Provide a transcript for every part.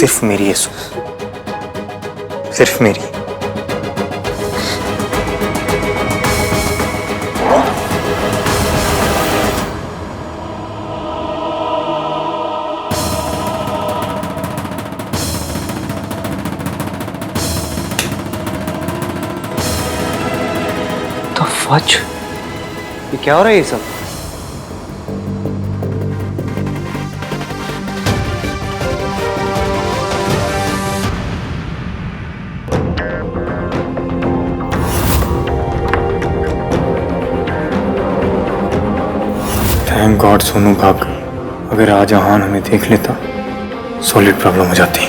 सिर्फ मेरी है सु, सिर्फ मेरी। तो फच, ये क्या हो रहा है ये सब? थैंक गॉड सोनू भाग गई। अगर आज आहान हमें देख लेता, सॉलिड प्रॉब्लम हो जाती।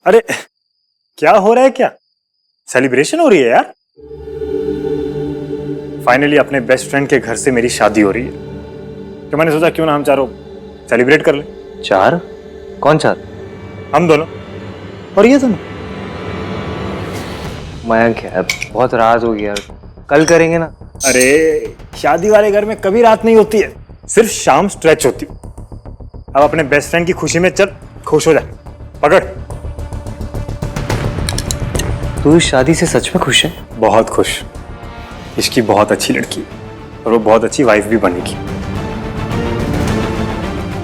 अरे क्या हो रहा है? क्या सेलिब्रेशन हो रही है यार? फाइनली अपने बेस्ट फ्रेंड के घर से मेरी शादी हो रही है, तो मैंने सोचा क्यों ना हम चारों सेलिब्रेट कर ले। चार? कौन चार? हम दोनों और ये दोनों। मयंक यार, बहुत रात होगी यार, कल करेंगे ना। अरे शादी वाले घर में कभी रात नहीं होती है, सिर्फ शाम स्ट्रेच होती। अब अपने बेस्ट फ्रेंड की खुशी में चल खुश हो जा। पकड़। तू इस शादी से सच में खुश है? बहुत खुश। इसकी बहुत अच्छी लड़की और वो बहुत अच्छी वाइफ भी बनेगी।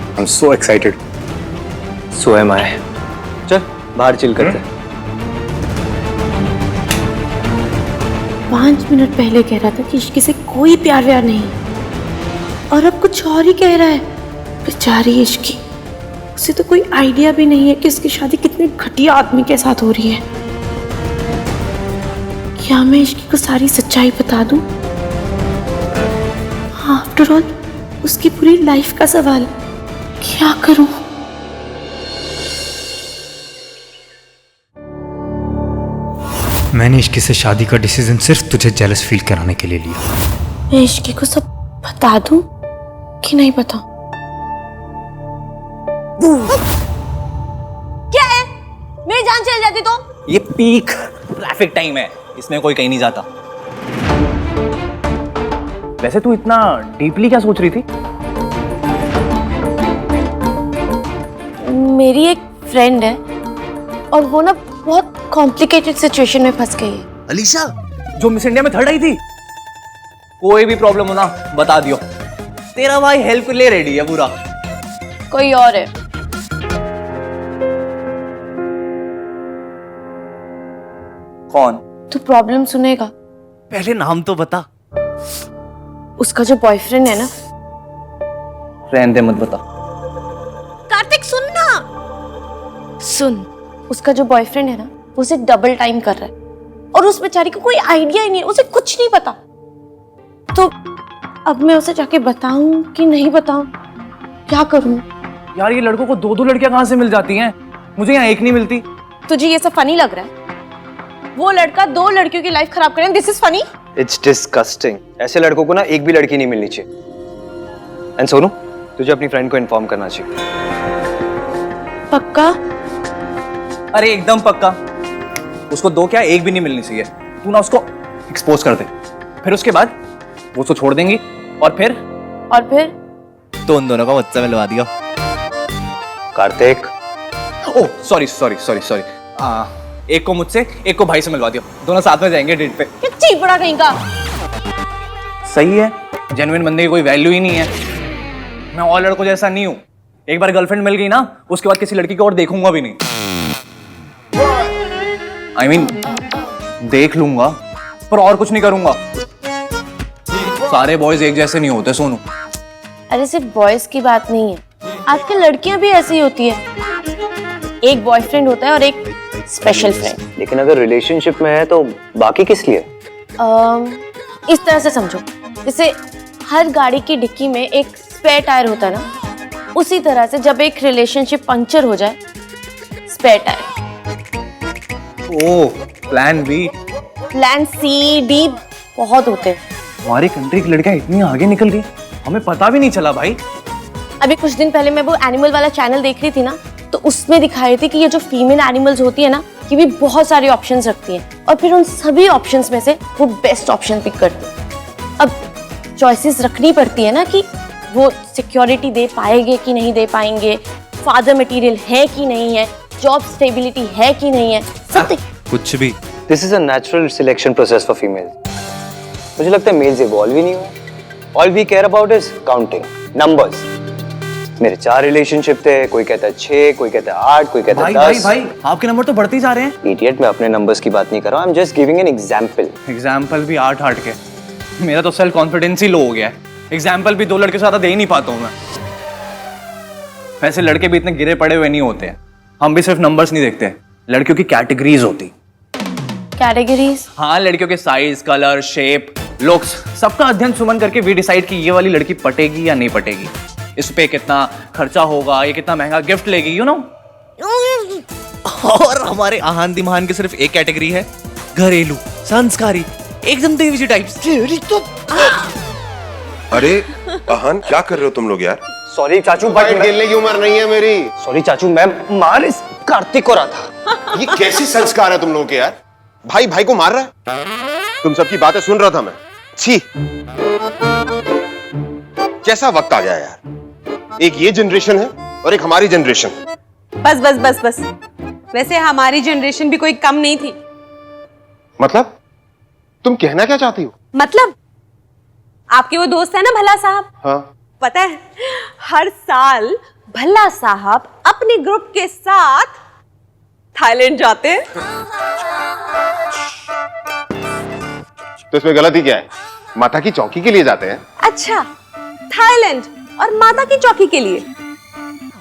I am so excited. So am I. चल बाहर चिल करते हैं। 5 मिनट पहले कह रहा था कि इश्क से कोई प्यार व्यार नहीं, और अब कुछ और ही कह रहा है। बेचारी इश्की, उसे तो कोई आइडिया भी नहीं है कि उसकी शादी कितने घटिया आदमी के साथ हो रही है। क्या मैं इश्की को सारी सच्चाई बता दूं? आफ्टर ऑल उसकी पूरी लाइफ का सवाल। क्या करूं? मैंने इश्की से शादी का डिसीजन सिर्फ तुझे जेलस फील कराने के लिए लिया। मैं इश्की को सब बता दूं कि नहीं बताऊं? क्या है? मेरी जान चली जाती तो? ये पीक ट्रैफिक टाइम है, इसमें कोई कहीं नहीं जाता। वैसे तू इतना डीपली क्या सोच रही थी? मेरी एक फ्रेंड है और वो ना बहुत कॉम्प्लिकेटेड सिचुएशन में फंस गई है। अलीशा, जो मिस इंडिया में थर्ड आई थी। कोई भी प्रॉब्लम हो ना बता दियो, तेरा भाई हेल्प के लिए रेडी है पूरा। कोई और है? कौन? तू प्रॉब्लम सुनेगा। पहले नाम तो बता। उसका जो बॉयफ्रेंड है ना। रहने दे, मत बता। कार्तिक सुनना। सुन, उसका जो बॉयफ्रेंड है ना, वो उसे डबल टाइम कर रहा है और उस बेचारी को कोई आइडिया ही नहीं, उसे कुछ नहीं पता। तो अब मैं उसे जाके बताऊं कि नहीं बताऊं? क्या करूं? यार ये लड़कों को 2-2 लड़कियां कहां से मिल जाती हैं? मुझे यहाँ एक नहीं मिलती। तुझे ये सब फनी लग रहा है? वो लड़का 2 लड़कियों की लाइफ खराब करे, this is funny? It's disgusting. ऐसे लड़कों को ना एक भी लड़की नहीं मिलनी चाहिए। एंड सोनू, तुझे अपनी फ्रेंड को इन्फॉर्म करना चाहिए। पक्का? अरे एकदम पक्का। उसको 2 क्या, एक भी नहीं मिलनी चाहिए। तू ना उसको एक्सपोज कर दे, फिर उसके बाद वो उसको छोड़ देंगी और फिर तो उन दोनों का मुझसे मिलवा दिया। Kartik, oh sorry sorry sorry sorry, एक को मुझसे एक को भाई से मिलवा दियो, दोनों साथ में जाएंगे डेट पे। क्या चीपड़ा कहीं का। सही है, जेन्युइन बंदे की कोई वैल्यू ही नहीं है। मैं और लड़कों जैसा नहीं हूं, एक बार गर्लफ्रेंड मिल गई ना उसके बाद किसी लड़की को और देखूंगा भी नहीं। I mean, देख लूंगा पर और कुछ नहीं करूंगा। सारे बॉयज एक जैसे नहीं होते सोनू। अरे सिर्फ बॉयज की बात नहीं है, आजकल लड़कियां भी ऐसी होती है। एक बॉयफ्रेंड होता है और एक स्पेशल फ्रेंड। लेकिन अगर रिलेशनशिप में है तो बाकी किस लिए? इस तरह से समझो, जैसे हर गाड़ी की डिक्की में एक स्पेयर टायर होता है ना, उसी तरह से जब एक रिलेशनशिप पंक्चर हो जाए, spare tyre. Oh, plan B. Plan C, D बहुत होते हैं। हमारी कंट्री की लड़कियां इतनी आगे निकल गई, हमें पता भी नहीं चला भाई। अभी कुछ दिन पहले मैं वो एनिमल वाला चैनल देख रही थी ना, तो उसमें दिखा रही थी कि ये जो फीमेल एनिमल्स होती है ना, ये भी बहुत सारे ऑप्शंस रखती हैं और फिर उन सभी ऑप्शंस में से वो बेस्ट ऑप्शन पिक करती है। अब चॉइसेस रखनी पड़ती है ना कि वो सिक्योरिटी दे पाएंगे कि नहीं दे पाएंगे, फादर मटेरियल है कि नहीं है, जॉब स्टेबिलिटी है कि नहीं है, सब कुछ भी। This is a natural selection process for females. मुझे लगता है मेल्स इवॉल्व ही नहीं हुए। All we care about is counting numbers. मेरे 4 रिलेशनशिप थे, कोई कहता है 6, कोई कहता है 8, कोई कहता है 10। भाई आपके नंबर तो बढ़ते ही जा रहे हैं। इडियट, मैं अपने नंबर्स की बात नहीं कर रहा हूँ, I am just giving an example. Example भी 8 के। मेरा तो सेल्फ कॉन्फिडेंस ही लो हो गया है। एग्जाम्पल भी 2 लड़के से ज्यादा दे ही नहीं पाता हूँ मैं। वैसे लड़के भी इतने गिरे पड़े हुए नहीं होते हैं। हम भी सिर्फ नंबर्स नहीं देखते, लड़कियों की कैटेगरीज होती। कैटेगरीज। हाँ, लड़कियों के साइज, कलर, शेप, लुक्स, सबका अध्ययन सुमन करके वी डिसाइड कि ये वाली लड़की पटेगी या नहीं पटेगी, इस पे कितना खर्चा होगा, ये कितना महंगा गिफ्ट लेगी, यू नो। और हमारे आहान दिमान की सिर्फ एक कैटेगरी है, घरेलू, संस्कारी, एकदम देवी जी टाइप्स। अरे अहान, क्या कर रहे हो तुम लोग यार? सॉरी चाचू, फाइट खेलने की उम्र नहीं है मेरी। सॉरी चाचू, मैं मार इस कार्तिक को रहा था। ये कैसे संस्कार है तुम लोगों के यार? भाई भाई को मार रहा है? तुम सबकी बातें सुन रहा था मैं। छी, कैसा वक्त आ गया यार। एक ये जनरेशन है और एक हमारी जनरेशन। बस बस बस बस। वैसे हमारी जनरेशन भी कोई कम नहीं थी। मतलब तुम कहना क्या चाहती हो? मतलब आपके वो दोस्त है ना भल्ला साहब, हाँ, पता है हर साल भल्ला साहब अपने ग्रुप के साथ थाईलैंड जाते हैं। तो इसमें गलती क्या है? माता की चौकी के लिए जाते हैं। अच्छा, थाईलैंड और माता की चौकी के लिए।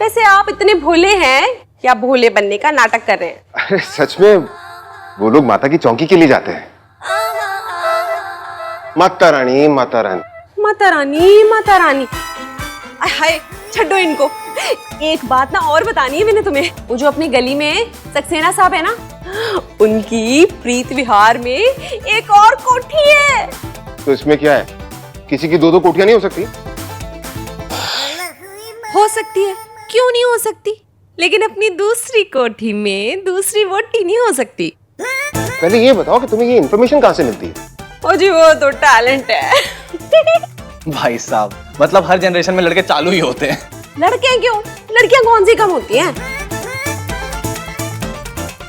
वैसे आप इतने भोले हैं या भोले बनने का नाटक कर रहे हैं? अरे सच में वो लोग माता की चौकी के लिए जाते हैं। माता रानी, माता रानी, माता रानी, माता रानी। हाय, छड्डो इनको। एक बात ना और बतानी है मैंने तुम्हें। वो जो अपनी गली में सक्सेना साहब है ना, उनकी प्रीत विहार में एक और कोठी है। तो इसमें क्या है? किसी की 2-2 कोठियां नहीं हो सकती? हो सकती है, क्यों नहीं हो सकती? लेकिन अपनी दूसरी कोठी में दूसरी वोटी नहीं हो सकती। पहले ये बताओ कि तुम्हें ये इन्फॉर्मेशन कहाँ से मिलती है? ओ जी, वो तो टैलेंट है। भाई साहब, मतलब हर जनरेशन में लड़के चालू ही होते हैं। लड़के क्यों? लड़कियां कौन सी कम होती हैं?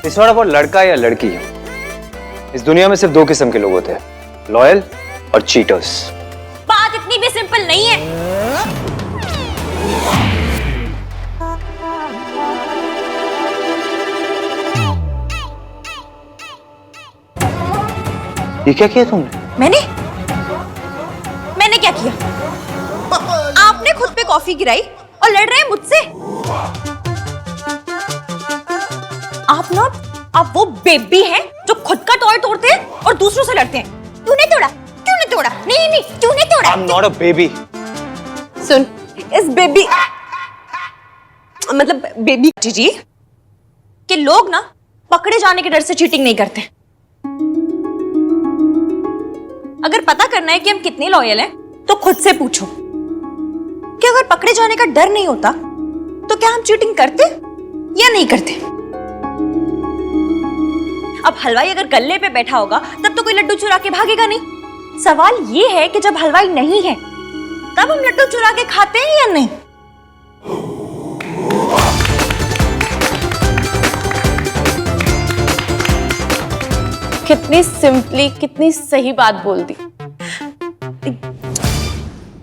इस बार लड़का या लड़की, इस दुनिया में सिर्फ 2 किस्म के लोग होते हैं, लॉयल और चीटर्स। बात इतनी भी सिंपल नहीं है। ये क्या किया तुमने? मैंने क्या किया? आपने खुद पे कॉफी गिराई और लड़ रहे हैं मुझसे। आप वो बेबी हैं जो खुद का टॉय तोड़ते हैं और दूसरों से लड़ते हैं। तूने तोड़ा, तूने तोड़ा, नहीं नहीं तूने तोड़ा। I'm not a baby. सुन, इस बेबी मतलब बेबी जी के लोग ना पकड़े जाने के डर से चीटिंग नहीं करते। अगर पता करना है कि हम कितने लॉयल हैं, तो खुद से पूछो कि अगर पकड़े जाने का डर नहीं होता तो क्या हम चीटिंग करते या नहीं करते? अब हलवाई अगर गल्ले पे बैठा होगा तब तो कोई लड्डू चुरा के भागेगा नहीं। सवाल ये है कि जब हलवाई नहीं है तब हम लड्डू चुरा के खाते हैं या नहीं? कितनी सिंपली, कितनी सही बात बोल दी।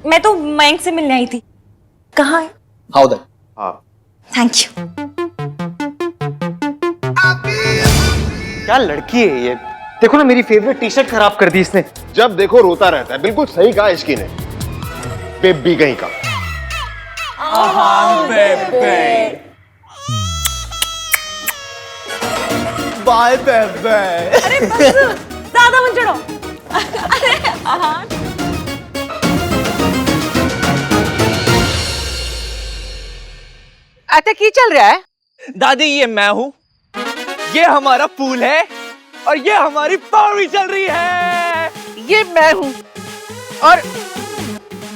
मैं तो मयंक से मिलने आई थी। कहाँ है? How that? हाँ, थैंक यू। क्या लड़की है ये? देखो ना, मेरी फेवरेट टी शर्ट खराब कर दी इसने। जब देखो रोता रहता है। बिल्कुल सही कहा इश्की ने। बेबी कहीं का। बाय बेबे। अरे बस, ज्यादा मत चढ़ो। अरे आहान। अच्छा, की चल रहा है? दादी, ये मैं हूँ, ये हमारा पूल है और ये हमारी पार्टी चल रही है। ये मैं हूँ और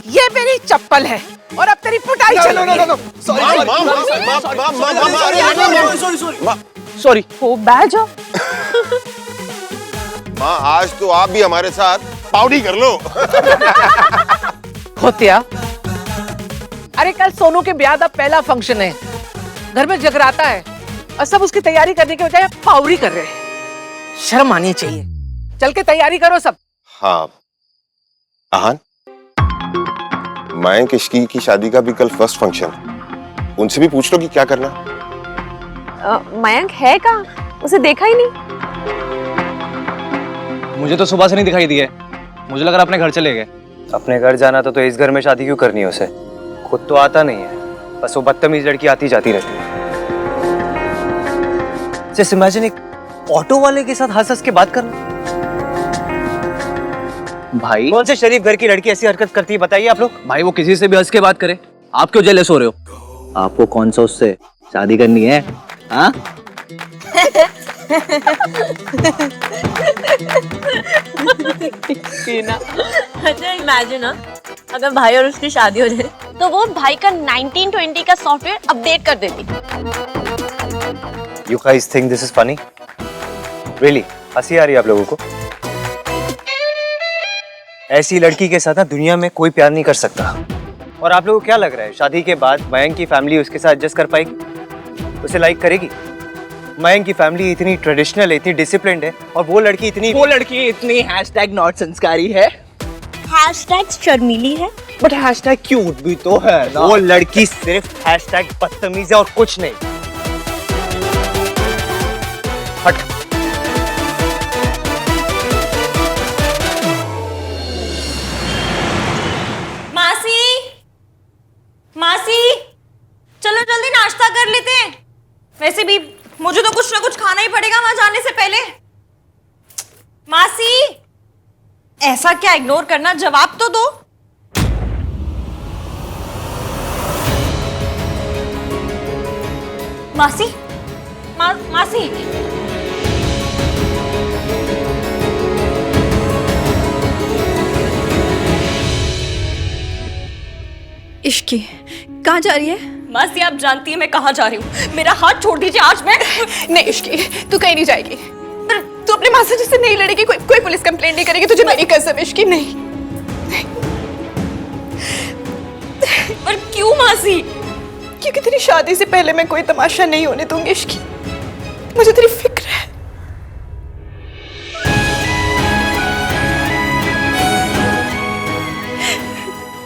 ये मेरी चप्पल है और अब तेरी पिटाई चल रही है। सॉरी। हो बैठ जाओ। माँ, आज तो आप भी हमारे साथ पाउडी कर लो। खोतिया, अरे कल सोनू के ब्याह का पहला फंक्शन है, घर में जगराता है और सब उसकी तैयारी करने के बजाय पावरी कर रहे हैं। शर्म आनी चाहिए। चल के तैयारी करो सब। हाँ आहान, मयंक इश्की की शादी का भी कल फर्स्ट फंक्शन है, उनसे भी पूछ लो कि क्या करना। मयंक है कहाँ? उसे देखा ही नहीं। मुझे तो सुबह से नहीं दिखाई दिए, मुझे लग रहा अपने घर चले गए। अपने घर जाना तो इस घर में शादी क्यों करनी है उसे? खुद तो आता नहीं है, बस वो बदतमीज लड़की आती जाती रहती है। जस्ट इमेजिन एक ऑटो वाले के साथ हंस हंस के बात करना। भाई कौन से शरीफ घर की लड़की ऐसी हरकत करती है बताइए आप लोग? भाई वो किसी से भी हंस के बात करे, आप क्यों जेलस हो रहे हो? आपको कौन सा उससे शादी करनी है? हाँ अच्छा इमेजिन ना, अगर भाई और उसकी शादी हो जाए तो वो भाई का 1920 का सॉफ्टवेयर अपडेट कर देती। You guys think this is funny? Really? हंसी आ रही है आप लोगों को? ऐसी लड़की के साथ ना दुनिया में कोई प्यार नहीं कर सकता। और आप लोगों को क्या लग रहा है शादी के बाद मयंक की फैमिली उसके साथ एडजस्ट कर पाएगी? उसे लाइक करेगी? मयंक की फैमिली इतनी ट्रेडिशनल है, इतनी डिसिप्लिन्ड है, और वो लड़की इतनी हैशटैग नॉट संस्कारी है, हैशटैग शर्मीली है, बट हैशटैग क्यूट भी तो है ना। वो लड़की सिर्फ हैशटैग बदतमीज है और कुछ नहीं। हट। मासी, मासी, चलो जल्दी नाश्ता कर लेते हैं। वैसे भी मुझे तो कुछ ना कुछ खाना ही पड़ेगा वहां जाने से पहले। मासी, ऐसा क्या इग्नोर करना, जवाब तो दो। मासी, मासी, इश्की कहाँ जा रही है? मासी आप जानती है मैं कहाँ जा रही हूँ। मेरा हाथ छोड़ दीजिए आज। मैं नहीं इश्की, तू कहीं नहीं जाएगी। पर तू अपने मासी जी से नहीं लड़ेगी, कोई पुलिस कंप्लेंट नहीं करेगी तुझे, मेरी कसम। इश्की नहीं। पर क्यों मासी? क्योंकि तेरी शादी से पहले मैं कोई तमाशा नहीं होने दूंगी इश्की। मुझे तेरी फिक्र है।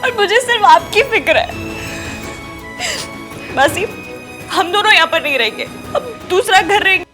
और मुझे सिर्फ आपकी फिक्र है। मासी, हम दोनों यहाँ पर नहीं रहेंगे, हम दूसरा घर रहेंगे।